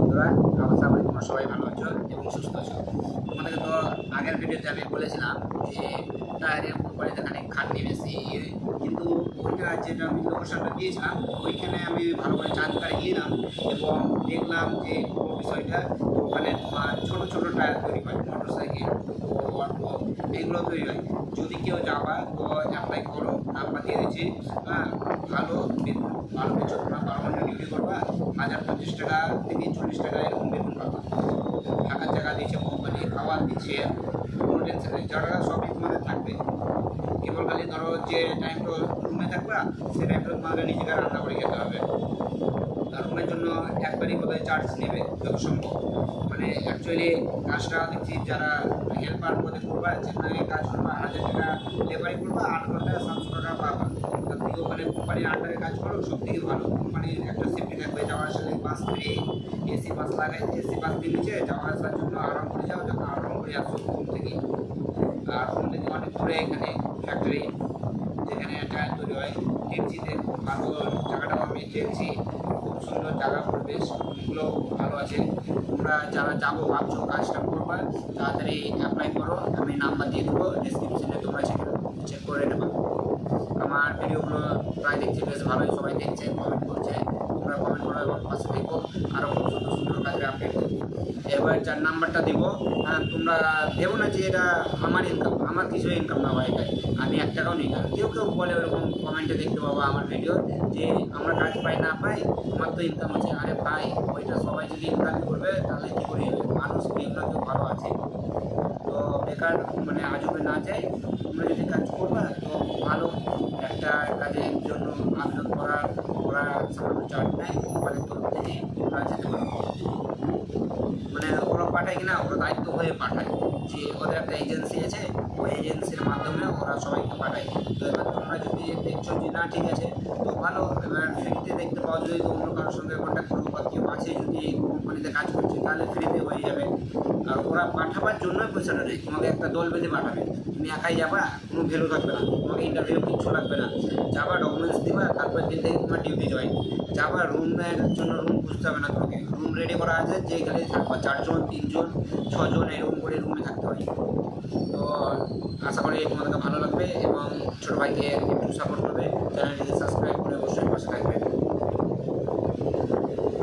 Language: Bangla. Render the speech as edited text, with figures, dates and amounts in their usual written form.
বন্ধুরা, আশা করি তোমরা সবাই ভালো আছো এবং সুস্থ আছো। তোমাদেরকে তো আগের ভিডিওতে আমি বলেছিলাম যে টায়ারের কোম্পানিতে খানিক খাটনি বেশি, কিন্তু ওইটা যেটা আমি লোকেশনটা দিয়েছিলাম ওইখানে আমি ভালো করে জানকারি নিলাম এবং দেখলাম যে পুরো বিষয়টা ওখানে তোমার ছোটো ছোটো টায়ার তৈরি হয়, মোটর সাইকেল অটো এগুলো তৈরি হয়। যদি কেউ যাওয়া তো অ্যাপ্লাই করো, নাম্বার দিয়ে দিচ্ছি। হ্যাঁ, ভালো বেতন, ভালো বেতন, তোমরা 12 ঘন্টা ডিউটি করবা, 1050 টাকা থেকে 40 টাকা এরকম বেতন পাবা। থাকার জায়গা দিচ্ছে কোম্পানি, খাবার দিচ্ছে, কোনো টেনশন নেই, যারা সবই তোমাদের থাকবে। কেবল খালি ধরো যে টাইমটা রুমে থাকবা সে টাইমটা তোমাকে নিজেকে রান্না করে খেতে হবে। আর রুমের জন্য একবারই বোধহয় চার্জ নেবে যত সম্ভব। মানে অ্যাকচুয়ালি কাজটা দেখছি যারা হেল্পার পদে করবা, যেখানে কাজ করবা 1000 টাকা লেবারি করবা, 8 ঘন্টায় 700 টাকা পাবা। তার থেকে ওখানে কোম্পানির আন্ডারে কাজ করো, সব থেকে ভালো। কোম্পানির একটা সেফটি থাকবে, যাওয়া আসলে বাস ফ্রি, এসি বাস লাগাই, এসি বাস দিয়ে নিচে যাওয়া আসার জন্য আরাম করে যাও, আরাম করে আসো ঘুম থেকে। আর ঘুম থেকে অনেক দূরে এখানে ফ্যাক্টরি যেখানে টায়ার তৈরি হয়, টেকসিতে খুব ভালো জায়গাটা আমি টেকসি, খুব সুন্দর জায়গা, পরিবেশ এগুলো ভালো আছে। তোমরা যারা যাবো ভাবছো কাজটা করবা, তাড়াতাড়ি অ্যাপ্লাই করো, আমি নাম্বার দিয়ে দেবো ডিসক্রিপশনে, তোমরা চেক করে নেবা। আমার ভিডিওগুলো প্রায় দেখছি বেশ ভালোই, সবাই দেখছে, কমেন্ট করছে, তোমরা কমেন্ট করো এবং পাশে দেখো, আরও খুব সুন্দর সুন্দর কাজের আপডেট দেবো। এবার যার নাম্বারটা দেবো, হ্যাঁ, তোমরা ভেবো না যে এটা আমার ইনকাম, আমার কিছু ইনকাম না হয় এটাই, আমি 1 টাকাও নিই না। কেউ কেউ বলে ওরকম কমেন্টে দেখতে পাবো আমার ভিডিও যে আমরা কাজ পাই না পাই, তোমার তো ইনকাম আছে। আরে ভাই, ওইটা সবাই যদি ইনকাম করবে তাহলে কী করে হবে? মানুষ কেউ না কেউ ভালো আছে, তো বেকার মানে আজবে না যায়। তোমরা যদি কাজ করবা তো ভালো একটা কাজের জন্য আবেদন করা সামান্য চার্জ নেয় কোম্পানির তরফ থেকে, তোমরা যেতে পারো। মানে ওরা পাঠায় কিনা, ওরা দায়িত্ব হয়ে পাঠায় যে ওদের একটা এজেন্সি আছে, ওই এজেন্সির মাধ্যমে ওরা সবাইকে পাঠায়। তো এবার তোমরা যদি দেখছো যে না ঠিক আছে তো ভালো, এবার ফ্রিতে দেখতে পাওয়া, যদি অন্য কারোর সঙ্গে কন্ট্যাক্ট করবো বা কেউ আছে যদি কোম্পানিতে কাজ করছে তাহলে ফ্রিতে হয়ে যাবে। আর ওরা পাঠাবার জন্যই পয়সাটা নেই, তোমাকে একটা দল বেঁধে পাঠাবে, তুমি একাই যাবা, কোনো ভ্যালু থাকবে না, তোমাকে ইন্টারভিউ কিচ্ছু লাগবে না। যাবা, ডকুমেন্টস দিবা, তারপর দিন থেকে তোমার ডিউটি জয়েন। যাবা, রুমের জন্য রুম খুঁজতে হবে না, তোমাকে রুম রেডি করা আছে, যে এখানে থাকবা 4 জন 3 জন 6 জন এরকম করে রুমে থাকতে হয়। তো আশা করি তোমাদেরকে ভালো লাগবে এবং ছোটো ভাইকে একটু সাপোর্ট করবে, চ্যানেলটিকে সাবস্ক্রাইব করে অবশ্যই পাশে থাকবে।